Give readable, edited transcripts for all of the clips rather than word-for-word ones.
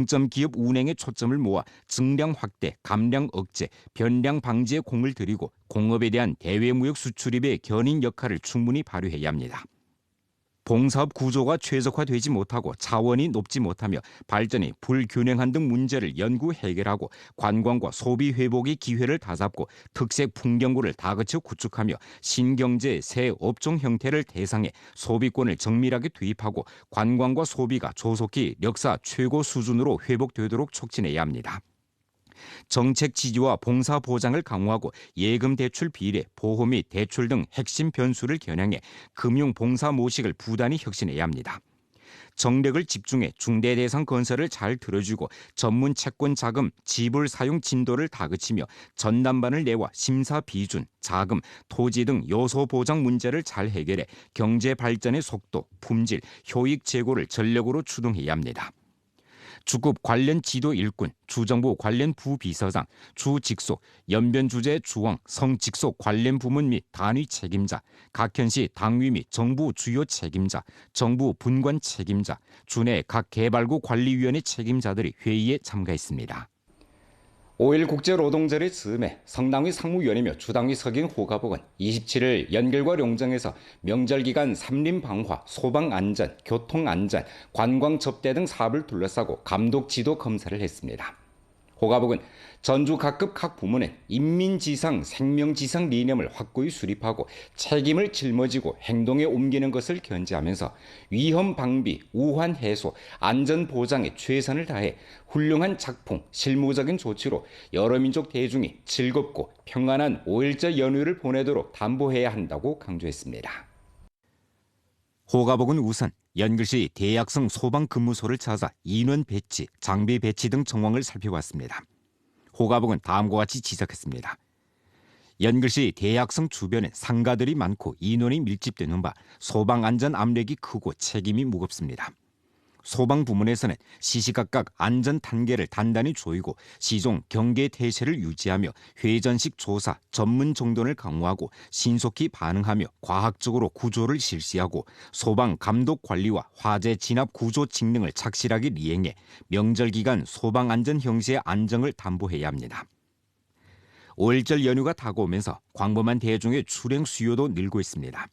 중점 기업 운행에 초점을 모아 증량 확대, 감량 억제, 변량 방지에 공을 들이고 공업에 대한 대외무역 수출입의 견인 역할을 충분히 발휘해야 합니다. 봉사업 구조가 최적화되지 못하고 자원이 높지 못하며 발전이 불균형한 등 문제를 연구 해결하고 관광과 소비 회복의 기회를 다잡고 특색 풍경구를 다그쳐 구축하며 신경제 새 업종 형태를 대상에 소비권을 정밀하게 투입하고 관광과 소비가 조속히 역사 최고 수준으로 회복되도록 촉진해야 합니다. 정책 지지와 봉사 보장을 강화하고 예금 대출 비례, 보호 및 대출 등 핵심 변수를 겨냥해 금융 봉사 모식을 부단히 혁신해야 합니다. 정력을 집중해 중대 대상 건설을 잘 들어주고 전문 채권 자금 지불 사용 진도를 다그치며 전담반을 내와 심사 비준, 자금, 토지 등 요소 보장 문제를 잘 해결해 경제 발전의 속도, 품질, 효익 제고를 전력으로 추동해야 합니다. 주급 관련 지도 일꾼, 주정부 관련 부비서장, 주직속, 연변주재 주황, 성직속 관련 부문 및 단위 책임자, 각 현시 당위 및 정부 주요 책임자, 정부 분관 책임자, 주내 각 개발구 관리위원회 책임자들이 회의에 참가했습니다. 5일 국제노동절의 즈음에 성남위 상무위원이며 주당위 석인 호가복은 27일 연결과 용정에서 명절 기간 산림방화, 소방안전, 교통안전, 관광접대 등 사업을 둘러싸고 감독 지도 검사를 했습니다. 호가복은 전주 각급 각 부문에 인민지상, 생명지상理念을 확고히 수립하고 책임을 짊어지고 행동에 옮기는 것을 견지하면서 위험 방비, 우환 해소, 안전 보장에 최선을 다해 훌륭한 작품, 실무적인 조치로 여러 민족 대중이 즐겁고 평안한 5일째 연휴를 보내도록 담보해야 한다고 강조했습니다. 호가복은 우선 연글시 대학성 소방근무소를 찾아 인원 배치, 장비 배치 등 정황을 살펴봤습니다. 호가복은 다음과 같이 지적했습니다. 연글시 대학성 주변엔 상가들이 많고 인원이 밀집되는 바 소방안전 압력이 크고 책임이 무겁습니다. 소방 부문에서는 시시각각 안전 단계를 단단히 조이고 시종 경계 태세를 유지하며 회전식 조사, 전문 정돈을 강화하고 신속히 반응하며 과학적으로 구조를 실시하고 소방 감독 관리와 화재 진압 구조 직능을 착실하게 이행해 명절 기간 소방 안전 형세의 안정을 담보해야 합니다. 5일절 연휴가 다가오면서 광범한 대중의 출행 수요도 늘고 있습니다.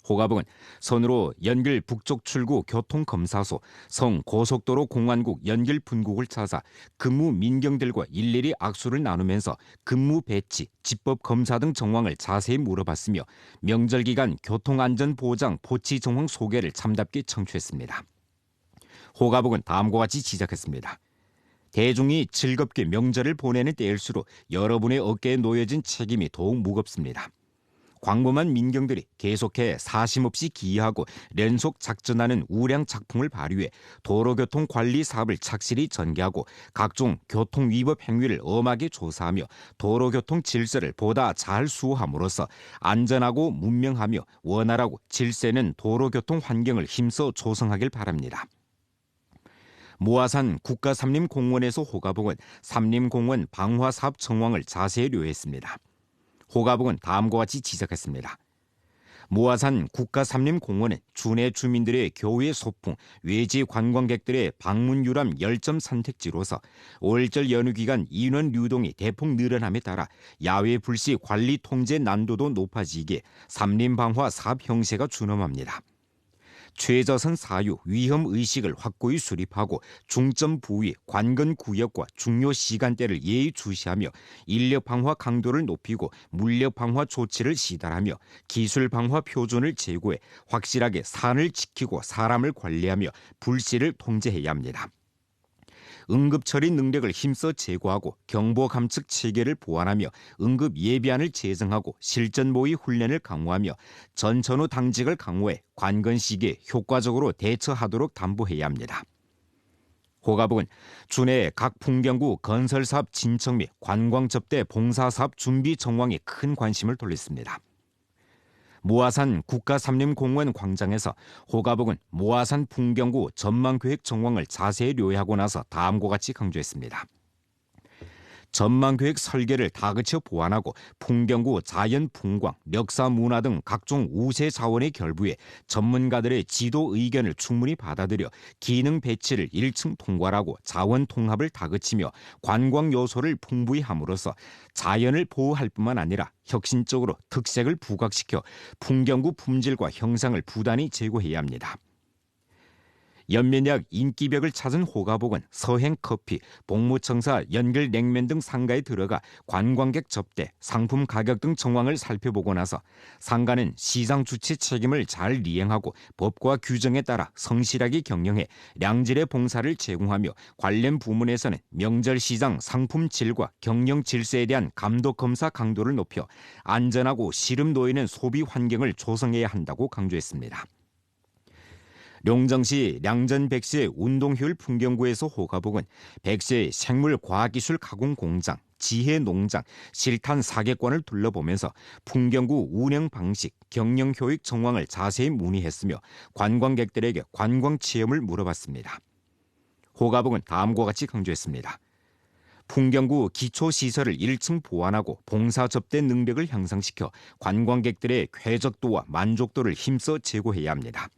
호가복은 선으로 연길 북쪽 출구 교통검사소, 성고속도로 공안국 연길 분국을 찾아 근무 민경들과 일일이 악수를 나누면서 근무 배치, 집법 검사 등 정황을 자세히 물어봤으며 명절 기간 교통안전보장 보치 정황 소개를 참답게 청취했습니다. 호가복은 다음과 같이 지적했습니다. 대중이 즐겁게 명절을 보내는 때일수록 여러분의 어깨에 놓여진 책임이 더욱 무겁습니다. 광범한 민경들이 계속해 사심없이 기여하고連속 작전하는 우량 작품을 발휘해 도로교통 관리 사업을 착실히 전개하고 각종 교통 위법 행위를 엄하게 조사하며 도로교통 질서를 보다 잘 수호함으로써 안전하고 문명하며 원활하고 질서 있는 도로교통 환경을 힘써 조성하길 바랍니다. 모아산 국가산림공원에서 호가복은 산림공원 방화사업 정황을 자세히 료했습니다. 호가복은 다음과 같이 지적했습니다. 모아산 국가산림공원은 주내 주민들의 교외 소풍, 외지 관광객들의 방문 유람 열점 선택지로서 5일절 연휴 기간 인원 유동이 대폭 늘어남에 따라 야외 불시 관리 통제 난도도 높아지기에 산림방화 사업 형세가 준엄합니다. 최저선 사유, 위험의식을 확고히 수립하고 중점 부위, 관건 구역과 중요 시간대를 예의주시하며 인력 방화 강도를 높이고 물력 방화 조치를 시달하며 기술 방화 표준을 제고해 확실하게 산을 지키고 사람을 관리하며 불씨를 통제해야 합니다. 응급처리 능력을 힘써 제고하고 경보감측 체계를 보완하며 응급 예비안을 제정하고 실전모의 훈련을 강화하며 전천후 당직을 강화해 관건 시기에 효과적으로 대처하도록 담보해야 합니다. 호가복은 주내 각 풍경구 건설사업 진척 및 관광접대 봉사사업 준비 정황에 큰 관심을 돌렸습니다. 모아산 국가산림공원 광장에서 호가복은 모아산 풍경구 전망계획 정황을 자세히 료해하고 나서 다음과 같이 강조했습니다. 전망계획 설계를 다그쳐 보완하고 풍경구 자연 풍광, 역사 문화 등 각종 우세 자원의 결부에 전문가들의 지도 의견을 충분히 받아들여 기능 배치를 일층 통괄하고 자원 통합을 다그치며 관광 요소를 풍부히 함으로써 자연을 보호할 뿐만 아니라 혁신적으로 특색을 부각시켜 풍경구 품질과 형상을 부단히 제고해야 합니다. 연면약 인기벽을 찾은 호가복은 서행커피, 복무청사 연결냉면 등 상가에 들어가 관광객 접대, 상품 가격 등 정황을 살펴보고 나서 상가는 시장 주치 책임을 잘 이행하고 법과 규정에 따라 성실하게 경영해 양질의 봉사를 제공하며 관련 부문에서는 명절 시장 상품 질과 경영 질서에 대한 감독 검사 강도를 높여 안전하고 시름 놓이는 소비 환경을 조성해야 한다고 강조했습니다. 용정시 량전 백세 운동효율 풍경구에서 호가복은 백세의 생물과학기술 가공공장, 지혜농장, 실탄 4개권을 둘러보면서 풍경구 운영 방식, 경영효익 정황을 자세히 문의했으며 관광객들에게 관광체험을 물어봤습니다. 호가복은 다음과 같이 강조했습니다. 풍경구 기초시설을 1층 보완하고 봉사 접대 능력을 향상시켜 관광객들의 쾌적도와 만족도를 힘써 제고해야 합니다.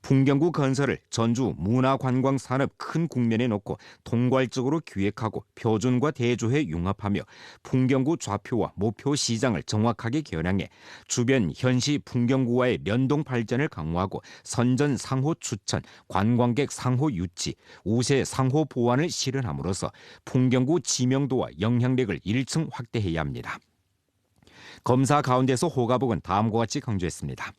풍경구 건설을 전주 문화관광산업 큰 국면에 놓고 통괄적으로 기획하고 표준과 대조해 융합하며 풍경구 좌표와 목표 시장을 정확하게 겨냥해 주변 현시 풍경구와의 연동 발전을 강화하고 선전 상호 추천, 관광객 상호 유치, 우세 상호 보완을 실현함으로써 풍경구 지명도와 영향력을 1층 확대해야 합니다. 검사 가운데서 호가복은 다음과 같이 강조했습니다.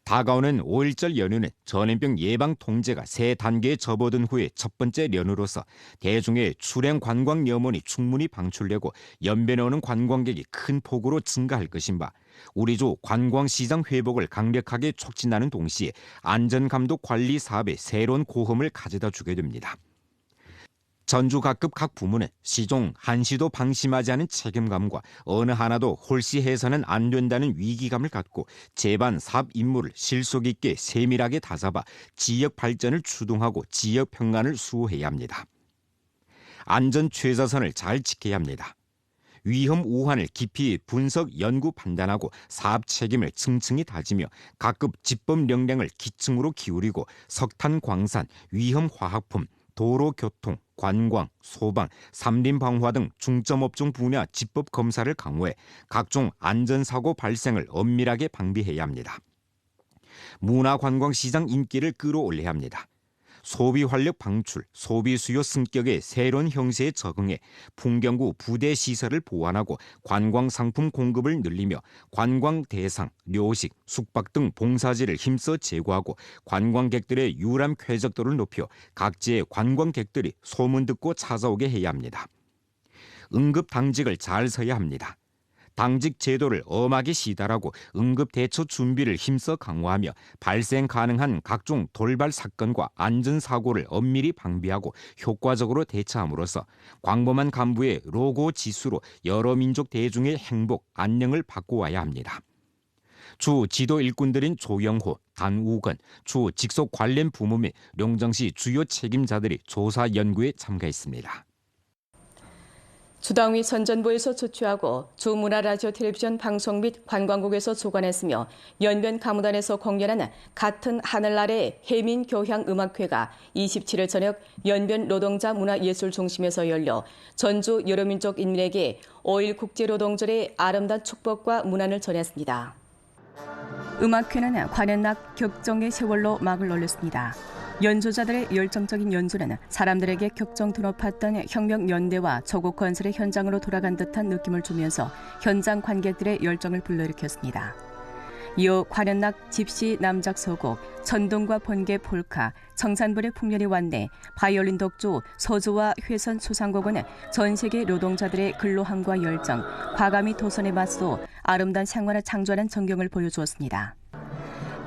다가오는 5.1절 연휴는 전염병 예방 통제가 세 단계에 접어든 후에 첫 번째 연휴로서 대중의 출행 관광 염원이 충분히 방출되고 연변에 오는 관광객이 큰 폭으로 증가할 것인 바 우리주 관광시장 회복을 강력하게 촉진하는 동시에 안전감독 관리 사업에 새로운 고험을 가져다 주게 됩니다. 전주 각급 각 부문은 시종 한시도 방심하지 않은 책임감과 어느 하나도 홀시해서는 안 된다는 위기감을 갖고 제반 사업 임무를 실속 있게 세밀하게 다잡아 지역 발전을 추동하고 지역 평안을 수호해야 합니다. 안전 최저선을 잘 지켜야 합니다. 위험 우환을 깊이 분석, 연구, 판단하고 사업 책임을 층층이 다지며 각급 집법 역량을 기층으로 기울이고 석탄, 광산, 위험 화학품, 도로 교통, 관광, 소방, 산림방화 등 중점업종 분야 집법 검사를 강화해 각종 안전사고 발생을 엄밀하게 방비해야 합니다. 문화관광시장 인기를 끌어올려야 합니다. 소비 활력 방출, 소비 수요 승격의 새로운 형세에 적응해 풍경구 부대 시설을 보완하고 관광 상품 공급을 늘리며 관광 대상, 료식, 숙박 등 봉사지를 힘써 제고하고 관광객들의 유람 쾌적도를 높여 각지의 관광객들이 소문 듣고 찾아오게 해야 합니다. 응급 당직을 잘 서야 합니다. 당직 제도를 엄하게 시달하고 응급 대처 준비를 힘써 강화하며 발생 가능한 각종 돌발 사건과 안전사고를 엄밀히 방비하고 효과적으로 대처함으로써 광범한 간부의 로고 지수로 여러 민족 대중의 행복, 안녕을 바꿔와야 합니다. 주 지도 일꾼들인 조영호, 단우건, 주 직속 관련 부문 및 용정시 주요 책임자들이 조사 연구에 참가했습니다. 주당위 선전부에서 주최하고 주문화라디오 텔레비전 방송 및 관광국에서 주관했으며 연변 가무단에서 공연하는 같은 하늘 아래 해민교향음악회가 27일 저녁 연변 노동자 문화예술중심에서 열려 전주 여러민족 인민에게 5.1 국제노동절의 아름다운 축복과 문안을 전했습니다. 음악회는 관현악 격정의 세월로 막을 올렸습니다. 연주자들의 열정적인 연주는 사람들에게 격정도 높았던 혁명 연대와 조국 건설의 현장으로 돌아간 듯한 느낌을 주면서 현장 관객들의 열정을 불러일으켰습니다. 이어 관현악 집시 남작 서곡, 천둥과 번개 폴카, 청산불의 풍년이 왔네, 바이올린 독주, 서주와 회선 수상곡은 전 세계 노동자들의 근로함과 열정, 과감히 도선에 맞서 아름다운 생활을 창조하는 전경을 보여주었습니다.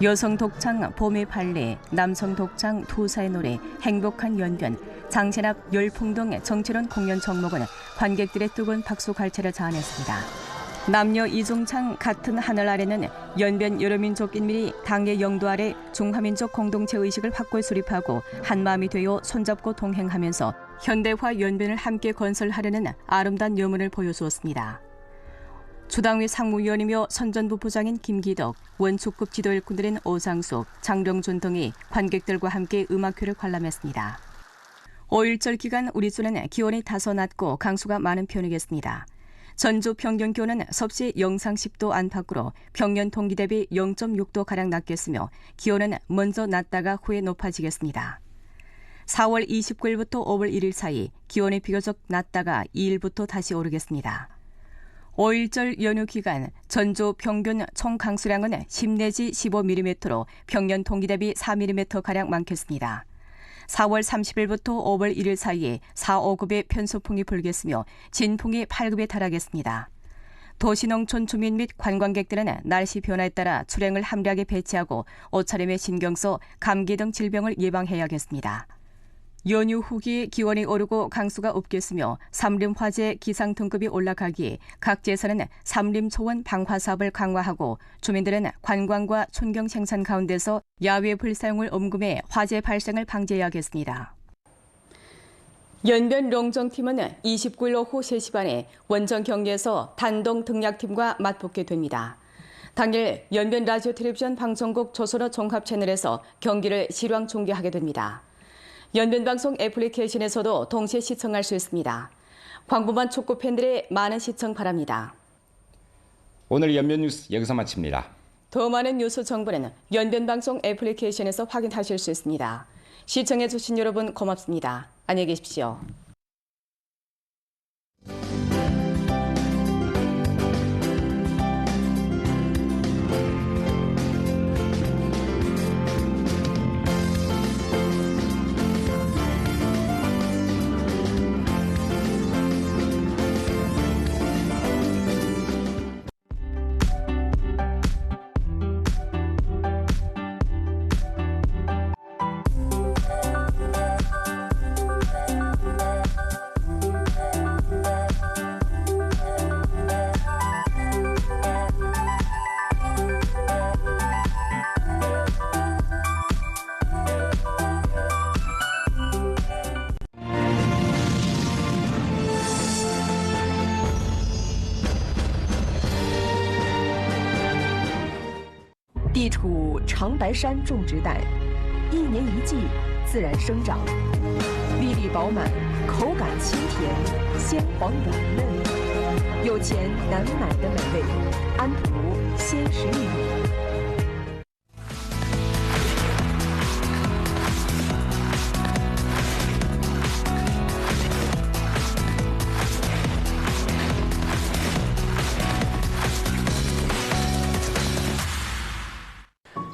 여성 독창 봄의 발레, 남성 독창 투사의 노래, 행복한 연변, 장신합 열풍 등 정치론 공연 종목은 관객들의 뜨거운 박수 갈채를 자아냈습니다. 남녀 이중창 같은 하늘 아래는 연변 여러민족인민이 당의 영도 아래 중화민족 공동체 의식을 확고히 수립하고 한마음이 되어 손잡고 동행하면서 현대화 연변을 함께 건설하려는 아름다운 여문을 보여주었습니다. 주당위 상무위원이며 선전부 부장인 김기덕, 원축급 지도 일꾼들인 오상숙, 장병준 등이 관객들과 함께 음악회를 관람했습니다. 5일절 기간 우리주는 기온이 다소 낮고 강수가 많은 편이겠습니다. 전주 평균 기온은 섭씨 영상 10도 안팎으로 평년 동기 대비 0.6도가량 낮겠으며 기온은 먼저 낮다가 후에 높아지겠습니다. 4월 29일부터 5월 1일 사이 기온이 비교적 낮다가 2일부터 다시 오르겠습니다. 5일절 연휴 기간 전주 평균 총 강수량은 10 내지 15mm로 평년 동기 대비 4mm가량 많겠습니다. 4월 30일부터 5월 1일 사이에 4, 5급의 편소풍이 불겠으며 진풍이 8급에 달하겠습니다. 도시농촌 주민 및 관광객들은 날씨 변화에 따라 출행을 함량하게 배치하고 옷차림에 신경 써 감기 등 질병을 예방해야겠습니다. 연휴 후기 기온이 오르고 강수가 없겠으며 삼림 화재 기상 등급이 올라가기에 각 제사는 삼림 초원 방화 사업을 강화하고 주민들은 관광과 촌경 생산 가운데서 야외 불 사용을 엄금해 화재 발생을 방지해야겠습니다. 연변 롱정팀은 29일 오후 3시 반에 원정 경기에서 단동 등약팀과 맞붙게 됩니다. 당일 연변 라디오 텔레비전 방송국 조선어 종합 채널에서 경기를 실황 중계하게 됩니다. 연변방송 애플리케이션에서도 동시에 시청할 수 있습니다. 광범한 축구 팬들의 많은 시청 바랍니다. 오늘 연변 뉴스 여기서 마칩니다. 더 많은 뉴스 정보는 연변방송 애플리케이션에서 확인하실 수 있습니다. 시청해주신 여러분 고맙습니다. 안녕히 계십시오.地处长白山种植带，1年1季，自然生长，粒粒饱满，口感清甜，鲜黄软嫩，有钱难买的美味。安图鲜食玉米。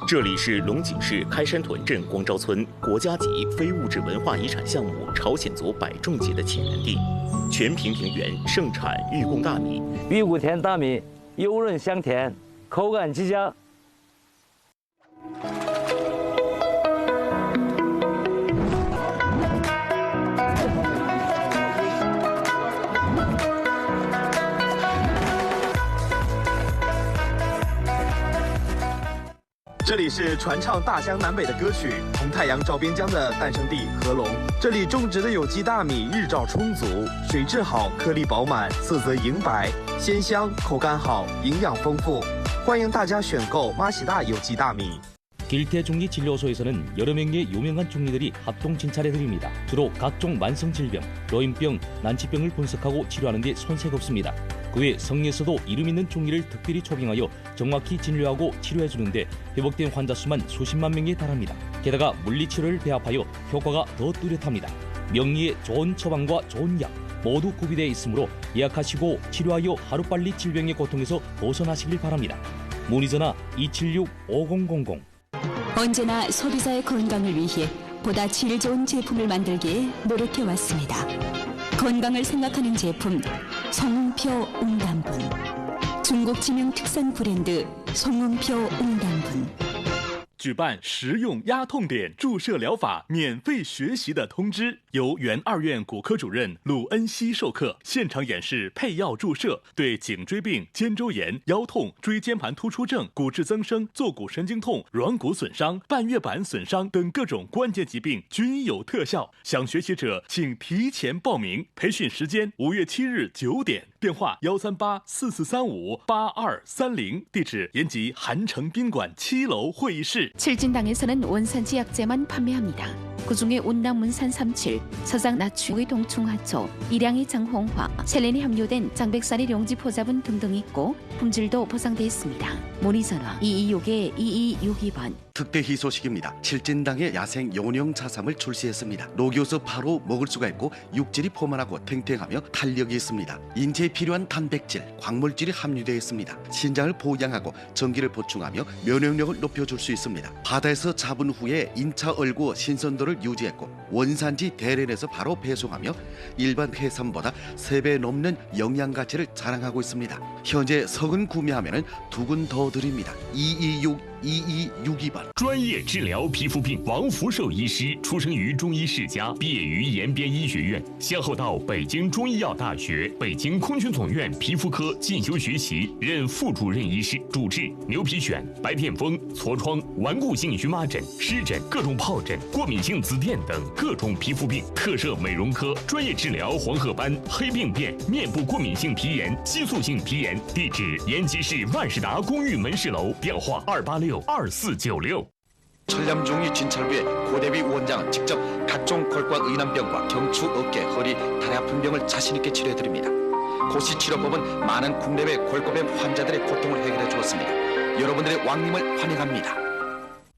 这里是龙井市开山屯镇光昭村国家级非物质文化遗产项目朝鲜族百种节的起源地，全平平原盛产玉贡大米。玉谷田大米油润香甜，口感极佳。这里是传唱大江南北的歌曲《红太阳照边疆》的诞生地合隆。这里种植的有机大米日照充足，水质好，颗粒饱满，色泽莹白，鲜香，口感好，营养丰富。欢迎大家选购마시다有机大米。 길태종리진료소에서는 여러 명의 유명한 종리들이 합동 진찰해드립니다. 주로 각종 만성질병, 노인병, 난치병을 분석하고 치료하는 데 손색 없습니다. 그 외 성리에서도 이름 있는 종리를 특별히 초빙하여 정확히 진료하고 치료해주는데 회복된 환자 수만 수십만 명에 달합니다. 게다가 물리치료를 배합하여 효과가 더 뚜렷합니다. 명리에 좋은 처방과 좋은 약 모두 구비되어 있으므로 예약하시고 치료하여 하루빨리 질병의 고통에서 벗어나시길 바랍니다. 문의전화 276-5000 언제나 소비자의 건강을 위해 보다 질 좋은 제품을 만들기에 노력해왔습니다. 건강을 생각하는 제품 송웅표 웅담분, 중국 지명 특산 브랜드 송웅표 웅담분. 举办实用压痛点注射疗法免费学习的通知，由原二院骨科主任鲁恩熙授课，现场演示配药注射，对颈椎病、肩周炎、腰痛、椎间盘突出症、骨质增生、坐骨神经痛、软骨损伤、半月板损伤等各种关节疾病均有特效。想学习者请提前报名，培训时间5月7日9点，电话138-4435-8230，地址延吉韩城宾馆7楼会议室。 칠진당에서는 원산지 약재만 판매합니다. 그중에 온당문산 37, 서장 나추의 동충하초, 일양이 장홍화, 셀렌이 함유된 장백산이 용지 포자분 등등 있고 품질도 보상돼 있습니다. 문의전화 2261-2262번. 특대 희소식입니다. 칠진당의 야생 용용 차삼을 출시했습니다. 녹여서 바로 먹을 수가 있고 육질이 포만하고 탱탱하며 탄력이 있습니다. 인체에 필요한 단백질, 광물질이 함유되어 있습니다. 신장을 보양하고 전기를 보충하며 면역력을 높여줄 수 있습니다. 바다에서 잡은 후에 인차 얼고 신선도를 유지했고 원산지 대連에서 바로 배송하며 일반 해삼보다 3배 넘는 영양 가치를 자랑하고 있습니다. 현재 석은 구매하면 2근 더 드립니다. 226-2262번. 专业治疗皮肤病，王福寿医师出生于中医世家，毕业于延边医学院，先后到北京中医药大学、北京空军总院皮肤科进修学习，任副主任医师，主治牛皮癣、白癜风、痤疮、顽固性荨麻疹、湿疹、各种疱疹、过敏性紫癜等各种皮肤病，特设美容科，专业治疗黄褐斑、黑病变、面部过敏性皮炎、激素性皮炎。地址：延吉市万事达公寓门市楼，电话286-2496。 천남중이 진찰부의 고대비 원장은 직접 각종 골과 의난병과 경추, 어깨, 허리, 다리 아픈 병을 자신있게 치료해드립니다. 고시치료법은 많은 국내외 골고병 환자들의 고통을 해결해 주었습니다. 여러분들의 왕림을 환영합니다.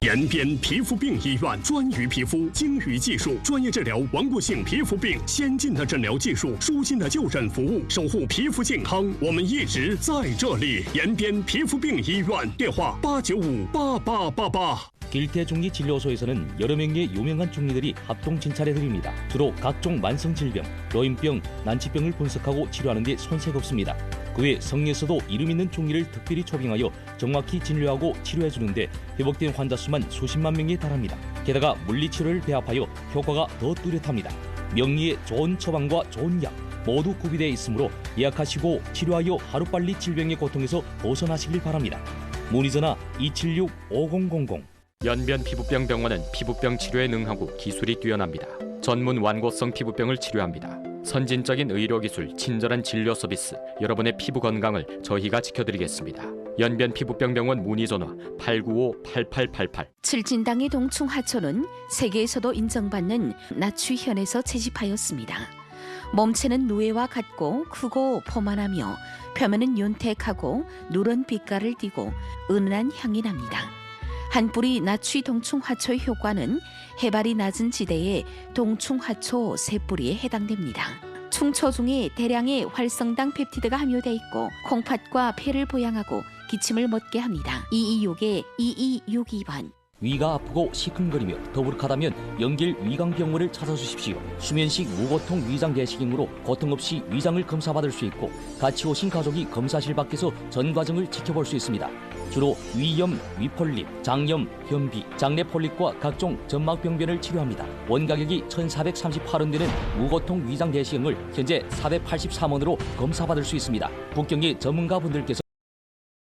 延边皮肤病医院专于皮肤，精于技术，专业治疗顽固性皮肤病，先进的诊疗技术，舒心的就诊服务，守护皮肤健康。我们一直在这里。延边皮肤病医院，电话895-8888。 길태종기진료소에서는 여러 명의 유명한 중리들이 합동 진찰해드립니다. 주로 각종 만성질병, 로인병, 난치병을 분석하고 치료하는 데 손색 없습니다. 그 외 성에서도 이름 있는 중리를 특별히 초빙하여 정확히 진료하고 치료해주는데 회복된 환자 수만 수십만 명에 달합니다. 게다가 물리치료를 배합하여 효과가 더 뚜렷합니다. 명리에 좋은 처방과 좋은 약 모두 구비되어 있으므로 예약하시고 치료하여 하루빨리 질병의 고통에서 벗어나시길 바랍니다. 문의전화 276-5000. 연변 피부병 병원은 피부병 치료에 능하고 기술이 뛰어납니다. 전문 완고성 피부병을 치료합니다. 선진적인 의료 기술, 친절한 진료 서비스, 여러분의 피부 건강을 저희가 지켜드리겠습니다. 연변 피부병 병원 문의 전화 895-8888. 칠진당의 동충하초는 세계에서도 인정받는 나취현에서 채집하였습니다. 몸체는 누에와 같고 크고 포만하며 표면은 윤택하고 누런 빛깔을 띠고 은은한 향이 납니다. 한 뿌리 나취 동충하초의 효과는 해발이 낮은 지대의 동충하초 3뿌리에 해당됩니다. 충초 중에 대량의 활성당 펩티드가 함유되어 있고 콩팥과 폐를 보양하고 기침을 멎게 합니다. 226-2262번. 위가 아프고 시큰거리며 더부룩하다면 연길 위강병원을 찾아주십시오. 수면식 무고통 위장 대시경으로 고통 없이 위장을 검사받을 수 있고 같이 오신 가족이 검사실 밖에서 전 과정을 지켜볼 수 있습니다. 주로 위염, 위폴립, 장염, 변비, 장내 폴립과 각종 점막병변을 치료합니다. 원가격이 1,438원 되는 무고통 위장 대시경을 현재 483원으로 검사받을 수 있습니다. 북경의 전문가분들께서